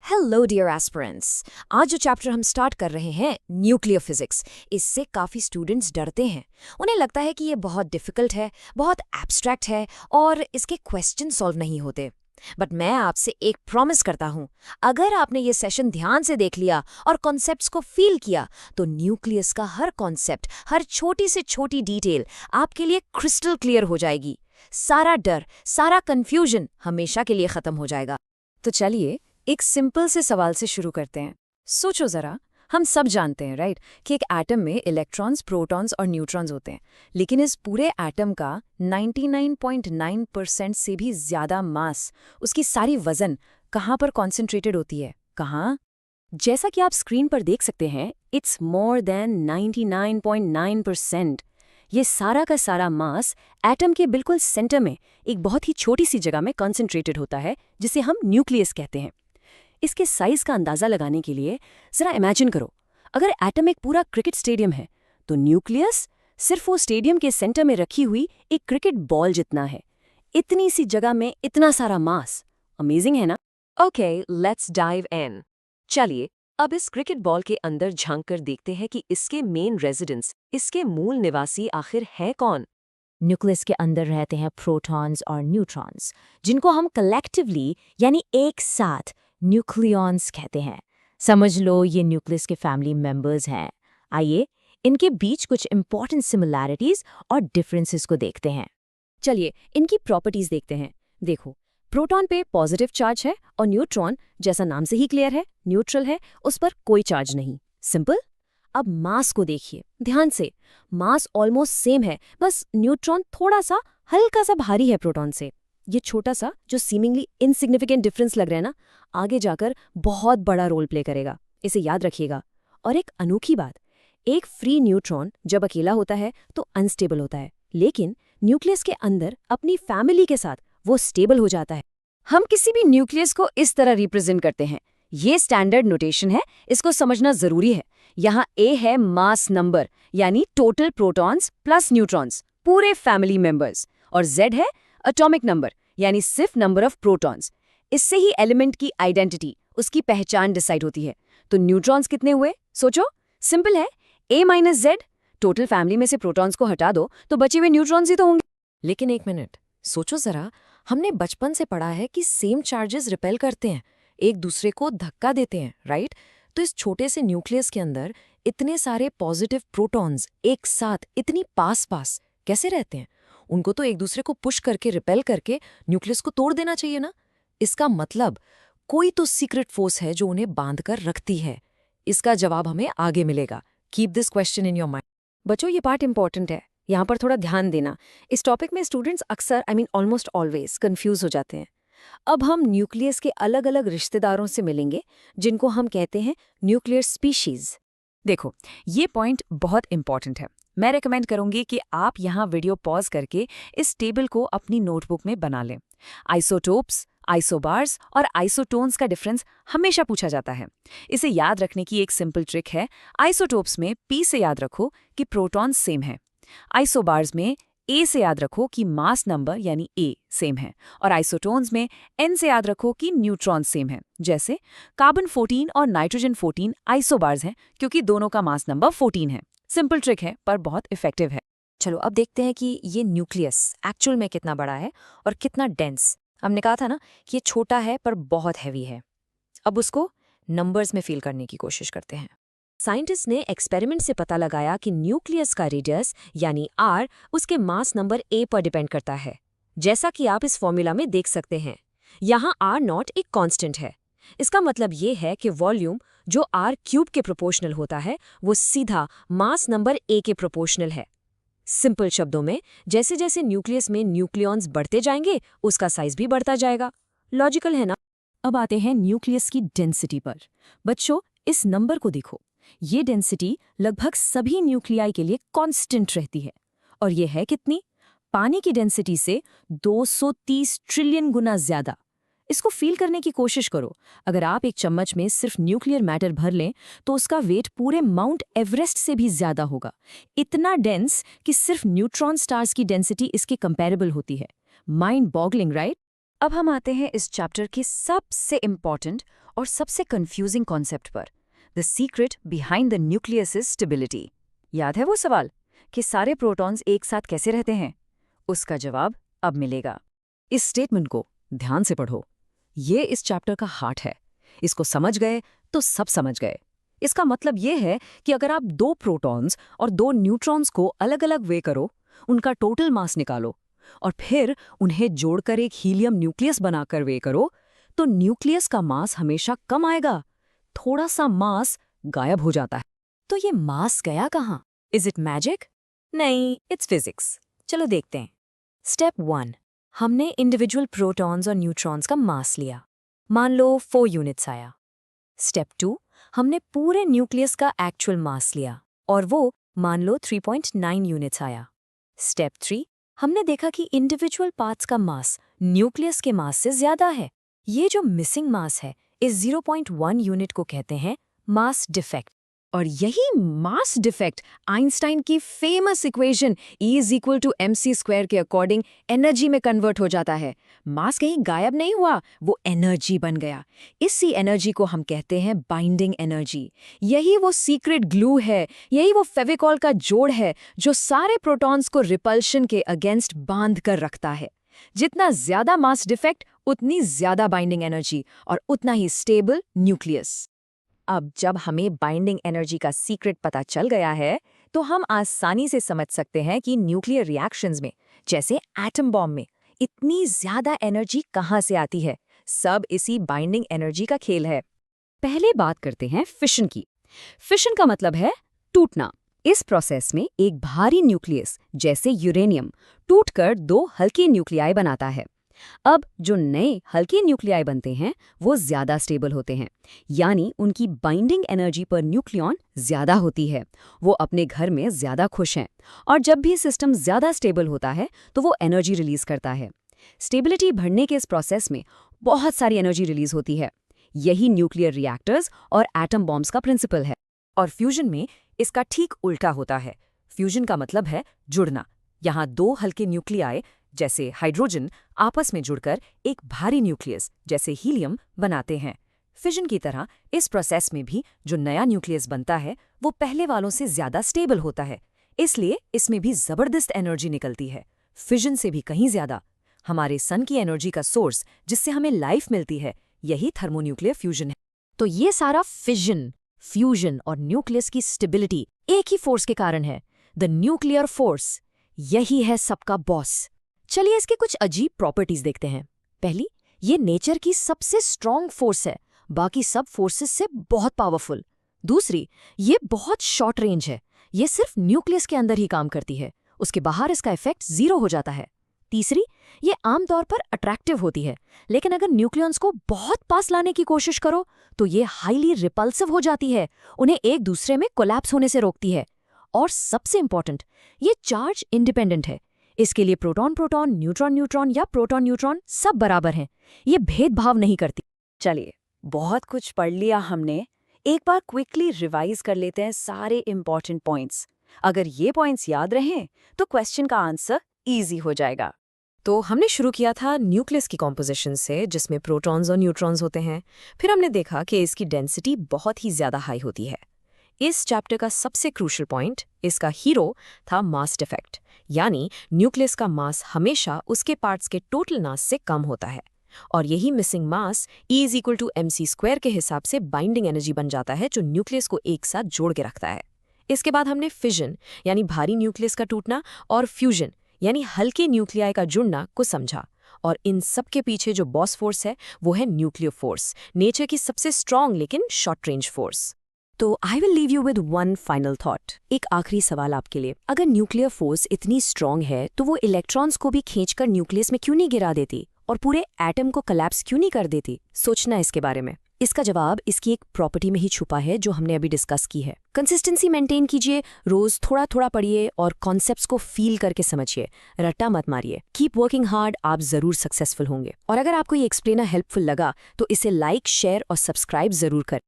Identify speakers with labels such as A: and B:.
A: Hello dear aspirants. आज जो chapter हम स्टार्ट कर रहे हैं न्यूक्लियर फिजिक्स, इससे काफ़ी स्टूडेंट्स डरते हैं। उन्हें लगता है कि ये बहुत डिफ़िकल्ट है, बहुत एब्स्ट्रैक्ट है और इसके क्वेश्चन सॉल्व नहीं होते। बट मैं आपसे एक प्रॉमिस करता हूँ, अगर आपने ये सेशन ध्यान से देख लिया और कॉन्सेप्ट्स को फील किया तो न्यूक्लियस का हर कॉन्सेप्ट, हर छोटी से छोटी डिटेल आपके लिए क्रिस्टल क्लियर हो जाएगी। सारा डर, सारा कन्फ्यूजन हमेशा के लिए ख़त्म हो जाएगा। तो चलिए एक सिंपल से सवाल से शुरू करते हैं। सोचो ज़रा, हम सब जानते हैं राइट कि एक एटम में इलेक्ट्रॉन्स, प्रोटॉन्स और न्यूट्रॉन्स होते हैं, लेकिन इस पूरे एटम का 99.9% से भी ज़्यादा मास, उसकी सारी वज़न कहाँ पर कॉन्सेंट्रेटेड होती है? कहाँ? जैसा कि आप स्क्रीन पर देख सकते हैं, इट्स मोर देन 99.9%। ये सारा का सारा मास एटम के बिल्कुल सेंटर में एक बहुत ही छोटी सी जगह में कॉन्सेंट्रेटेड होता है, जिसे हम न्यूक्लियस कहते हैं। इसके साइज का अंदाजा लगाने के लिए जरा इमेजिन करो, अगर एटम एक पूरा क्रिकेट स्टेडियम है तो न्यूक्लियस सिर्फ वो स्टेडियम के सेंटर में रखी हुई एक क्रिकेट बॉल जितना है। इतनी सी जगह में इतना सारा मास, अमेजिंग है ना? Okay, let's dive in. चलिए अब इस क्रिकेट बॉल के अंदर झांक कर देखते हैं कि इसके मेन रेजिडेंस, इसके मूल निवासी आखिर है कौन। न्यूक्लियस के अंदर रहते हैं प्रोटॉन्स और न्यूट्रॉन्स, जिनको हम कलेक्टिवली यानी एक साथ न्यूक्लियॉन्स कहते हैं। समझ लो ये न्यूक्लियस के फैमिली मेंबर्स हैं। आइए इनके बीच कुछ इंपॉर्टेंट सिमिलैरिटीज और डिफरेंसेस को देखते हैं। चलिए इनकी प्रॉपर्टीज देखते हैं। देखो, प्रोटॉन पे पॉजिटिव चार्ज है और न्यूट्रॉन, जैसा नाम से ही क्लियर है, न्यूट्रल है, उस पर कोई चार्ज नहीं। सिंपल। अब मास को देखिए ध्यान से। मास ऑलमोस्ट सेम है, बस न्यूट्रॉन थोड़ा सा हल्का सा भारी है प्रोटॉन से। ये छोटा सा जो सीमिंगली इनसिग्निफिकेंट डिफरेंस लग रहा है ना, आगे जाकर बहुत बड़ा रोल प्ले करेगा, इसे याद रखिएगा। और एक अनोखी बात, एक फ्री न्यूट्रॉन जब अकेला होता है तो अनस्टेबल होता है, लेकिन न्यूक्लियस के अंदर अपनी फैमिली के साथ वो स्टेबल हो जाता है। हम किसी भी न्यूक्लियस को इस तरह रिप्रेजेंट करते हैं। ये स्टैंडर्ड नोटेशन है, इसको समझना जरूरी है। यहाँ ए है मास नंबर, यानी टोटल प्रोटॉन्स प्लस न्यूट्रॉन्स, पूरे फैमिली मेंबर्स, और जेड है एटॉमिक नंबर, यानी सिर्फ नंबर ऑफ प्रोटॉन्स। इससे ही एलिमेंट की आइडेंटिटी, उसकी पहचान डिसाइड होती है। तो न्यूट्रॉन्स कितने हुए सोचो, सिंपल है, ए माइनस जेड। टोटल फैमिली में से प्रोटॉन्स को हटा दो तो बचे हुए न्यूट्रॉन्स ही तो होंगे। लेकिन एक मिनट, सोचो जरा, हमने बचपन से पढ़ा है कि सेम चार्जेस रिपेल करते हैं, एक दूसरे को धक्का देते हैं, राइट? तो इस छोटे से न्यूक्लियस के अंदर इतने सारे पॉजिटिव प्रोटॉन्स एक साथ इतनी पास पास कैसे रहते हैं? उनको तो एक दूसरे को पुश करके, रिपेल करके न्यूक्लियस को तोड़ देना चाहिए ना। इसका मतलब कोई तो सीक्रेट फोर्स है जो उन्हें बांध कर रखती है। इसका जवाब हमें आगे मिलेगा। Keep this question in your mind. बच्चों, ये पार्ट इंपॉर्टेंट है, यहाँ पर थोड़ा ध्यान देना। इस टॉपिक में स्टूडेंट्स अक्सर, ऑलमोस्ट ऑलवेज कंफ्यूज हो जाते हैं। अब हम न्यूक्लियस के अलग अलग रिश्तेदारों से मिलेंगे, जिनको हम कहते हैं न्यूक्लियर स्पीशीज। देखो, ये पॉइंट बहुत इंपॉर्टेंट है। मैं रेकमेंड करूंगी कि आप यहाँ वीडियो पॉज करके इस टेबल को अपनी नोटबुक में बना लें। आइसोटोप्स, आइसोबार्स और आइसोटोन्स का डिफरेंस हमेशा पूछा जाता है। इसे याद रखने की एक सिंपल ट्रिक है। आइसोटोप्स में पी से याद रखो कि प्रोटॉन सेम है। आइसोबार्स में ए से याद रखो कि मास नंबर यानी ए सेम है। और आइसोटोन्स में एन से याद रखो कि न्यूट्रॉन सेम है। जैसे कार्बन 14 और नाइट्रोजन 14 आइसोबार्स हैं, क्योंकि दोनों का मास नंबर 14 है। सिंपल ट्रिक है पर बहुत इफेक्टिव है। चलो अब देखते हैं कि ये न्यूक्लियस एक्चुअल में कितना बड़ा है और कितना डेंस। हमने कहा था ना कि ये छोटा है पर बहुत हैवी है। अब उसको नंबर्स में फील करने की कोशिश करते हैं। साइंटिस्ट ने एक्सपेरिमेंट से पता लगाया कि न्यूक्लियस का रेडियस यानी आर उसके मास नंबर ए पर डिपेंड करता है, जैसा कि आप इस फॉर्मूला में देख सकते हैं। यहाँ आर नॉट एक कांस्टेंट है। इसका मतलब ये है कि वॉल्यूम जो आर क्यूब के प्रोपोर्शनल होता है, वो सीधा मास नंबर ए के प्रोपोर्शनल है। सिंपल शब्दों में, जैसे जैसे न्यूक्लियस में न्यूक्लियॉन्स बढ़ते जाएंगे, उसका साइज भी बढ़ता जाएगा। लॉजिकल है ना? अब आते हैं न्यूक्लियस की डेंसिटी पर। बच्चों, इस नंबर को देखो। ये डेंसिटी लगभग सभी न्यूक्लियाई के लिए कांस्टेंट रहती है। और ये है कितनी? पानी की डेंसिटी से 230 ट्रिलियन गुना ज्यादा। इसको फील करने की कोशिश करो। अगर आप एक चम्मच में सिर्फ न्यूक्लियर मैटर भर लें तो उसका वेट पूरे माउंट एवरेस्ट से भी ज्यादा होगा। इतना डेंस कि सिर्फ न्यूट्रॉन स्टार्स की डेंसिटी इसके कंपैरेबल होती है। Mind boggling, right? अब हम आते हैं इस चैप्टर के सबसे इम्पॉर्टेंट और सबसे कंफ्यूजिंग कॉन्सेप्ट पर, the secret behind the nucleus is stability. याद है वो सवाल कि सारे प्रोटॉन्स एक साथ कैसे रहते हैं? उसका जवाब अब मिलेगा। इस स्टेटमेंट को ध्यान से पढ़ो, ये इस चैप्टर का हार्ट है। इसको समझ गए तो सब समझ गए। इसका मतलब ये है कि अगर आप 2 प्रोटॉन्स और 2 न्यूट्रॉन्स को अलग अलग वे करो, उनका टोटल मास निकालो और फिर उन्हें जोड़कर एक हीलियम न्यूक्लियस बनाकर वे करो, तो न्यूक्लियस का मास हमेशा कम आएगा, थोड़ा सा मास गायब हो जाता है। तो ये मास गया कहाँ? Is it magic? नहीं, इट्स फिजिक्स। चलो देखते हैं। स्टेप 1, हमने इंडिविजुअल प्रोटॉन्स और न्यूट्रॉन्स का मास लिया, मान लो 4 यूनिट्स आया। स्टेप 2, हमने पूरे न्यूक्लियस का एक्चुअल मास लिया और वो मान लो 3.9 यूनिट्स आया। स्टेप 3, हमने देखा कि इंडिविजुअल पार्ट्स का मास न्यूक्लियस के मास से ज्यादा है। ये जो मिसिंग मास है, इस 0.1 यूनिट को कहते हैं मास डिफेक्ट। और यही मास डिफेक्ट आइंस्टाइन की फेमस इक्वेशन E=mc² के अकॉर्डिंग एनर्जी में कन्वर्ट हो जाता है। मास कहीं गायब नहीं हुआ, वो एनर्जी बन गया। इसी एनर्जी को हम कहते हैं बाइंडिंग एनर्जी। यही वो सीक्रेट ग्लू है, यही वो फेविकॉल का जोड़ है जो सारे प्रोटॉन्स को रिपल्शन के अगेंस्ट बांध कर रखता है। जितना ज्यादा मास डिफेक्ट, उतनी ज्यादा बाइंडिंग एनर्जी और उतना ही स्टेबल न्यूक्लियस। अब जब हमें बाइंडिंग एनर्जी का सीक्रेट पता चल गया है, तो हम आसानी से समझ सकते हैं कि न्यूक्लियर रिएक्शंस में, जैसे एटम बॉम्ब में, इतनी ज्यादा एनर्जी कहाँ से आती है। सब इसी बाइंडिंग एनर्जी का खेल है। पहले बात करते हैं फिशन की। फिशन का मतलब है टूटना। इस प्रोसेस में एक भारी न्यूक्लियस, जैसे यूरेनियम, टूटकर 2 हल्के न्यूक्लियाई बनाता है। अब जो नए हल्के न्यूक्लियाई बनते हैं वो ज्यादा स्टेबल होते हैं, यानी उनकी बाइंडिंग एनर्जी पर न्यूक्लियॉन ज्यादा होती है। वो अपने घर में ज्यादा खुश हैं और जब भी सिस्टम ज्यादा स्टेबल होता है तो वो एनर्जी रिलीज करता है। स्टेबिलिटी बढ़ने के इस प्रोसेस में बहुत सारी एनर्जी रिलीज होती है। यही न्यूक्लियर रिएक्टर्स और एटम बॉम्ब्स का प्रिंसिपल है। और फ्यूजन में इसका ठीक उल्टा होता है। फ्यूजन का मतलब है जुड़ना। यहाँ 2 हल्के न्यूक्लियाई, जैसे हाइड्रोजन, आपस में जुड़कर एक भारी न्यूक्लियस, जैसे हीलियम, बनाते हैं। फिजन की तरह इस प्रोसेस में भी जो नया न्यूक्लियस बनता है वो पहले वालों से ज्यादा स्टेबल होता है, इसलिए इसमें भी जबरदस्त एनर्जी निकलती है, फिजन से भी कहीं ज्यादा। हमारे सन की एनर्जी का सोर्स, जिससे हमें लाइफ मिलती है, यही थर्मोन्यूक्लियर फ्यूजन है। तो ये सारा फिजन, फ्यूजन और न्यूक्लियस की स्टेबिलिटी एक ही फोर्स के कारण है, द न्यूक्लियर फोर्स। यही है सबका बॉस। चलिए इसके कुछ अजीब प्रॉपर्टीज देखते हैं। पहली, ये नेचर की सबसे स्ट्रॉन्ग फोर्स है, बाकी सब फोर्सेस से बहुत पावरफुल। दूसरी, ये बहुत शॉर्ट रेंज है, ये सिर्फ न्यूक्लियस के अंदर ही काम करती है, उसके बाहर इसका इफेक्ट 0 हो जाता है। तीसरी, ये आमतौर पर अट्रैक्टिव होती है, लेकिन अगर न्यूक्लियॉन्स को बहुत पास लाने की कोशिश करो तो ये हाईली रिपल्सिव हो जाती है, उन्हें एक दूसरे में कोलैप्स होने से रोकती है। और सबसे इंपॉर्टेंट, ये चार्ज इंडिपेंडेंट है। इसके लिए प्रोटॉन प्रोटॉन, न्यूट्रॉन न्यूट्रॉन या प्रोटॉन न्यूट्रॉन सब बराबर हैं, ये भेदभाव नहीं करती। चलिए, बहुत कुछ पढ़ लिया हमने, एक बार क्विकली रिवाइज कर लेते हैं सारे इंपॉर्टेंट पॉइंट्स। अगर ये पॉइंट्स याद रहें तो क्वेश्चन का आंसर इजी हो जाएगा। तो हमने शुरू किया था न्यूक्लियस की कॉम्पोजिशन से, जिसमें प्रोटॉन्स और न्यूट्रॉन्स होते हैं। फिर हमने देखा कि इसकी डेंसिटी बहुत ही ज्यादा हाई होती है। इस चैप्टर का सबसे क्रूशियल पॉइंट, इसका हीरो था मास डिफेक्ट, यानी न्यूक्लियस का मास हमेशा उसके पार्ट्स के टोटल मास से कम होता है, और यही मिसिंग मास E=mc² के हिसाब से बाइंडिंग एनर्जी बन जाता है, जो न्यूक्लियस को एक साथ जोड़ के रखता है। इसके बाद हमने फिजन यानी भारी न्यूक्लियस का टूटना और फ्यूजन यानी हल्के न्यूक्लियाई का जुड़ना को समझा, और इन सब के पीछे जो बॉस फोर्स है वो है न्यूक्लियर फोर्स, नेचर की सबसे स्ट्रॉन्ग लेकिन शॉर्ट रेंज फोर्स। तो I will leave you with one final thought, एक आखिरी सवाल आपके लिए। अगर न्यूक्लियर फोर्स इतनी स्ट्रॉन्ग है तो वो इलेक्ट्रॉन्स को भी खींचकर न्यूक्लियस में क्यों नहीं गिरा देती और पूरे एटम को कोलैप्स क्यों नहीं कर देती? सोचना इसके बारे में। इसका जवाब इसकी एक प्रॉपर्टी में ही छुपा है जो हमने अभी डिस्कस की है। कंसिस्टेंसी मेंटेन कीजिए, रोज थोड़ा थोड़ा पढ़िए और कॉन्सेप्ट्स को फील करके समझिए, रट्टा मत मारिए। कीप वर्किंग हार्ड, आप जरूर सक्सेसफुल होंगे। और अगर आपको ये एक्सप्लेनर हेल्पफुल लगा तो इसे लाइक, शेयर और सब्सक्राइब जरूर करें।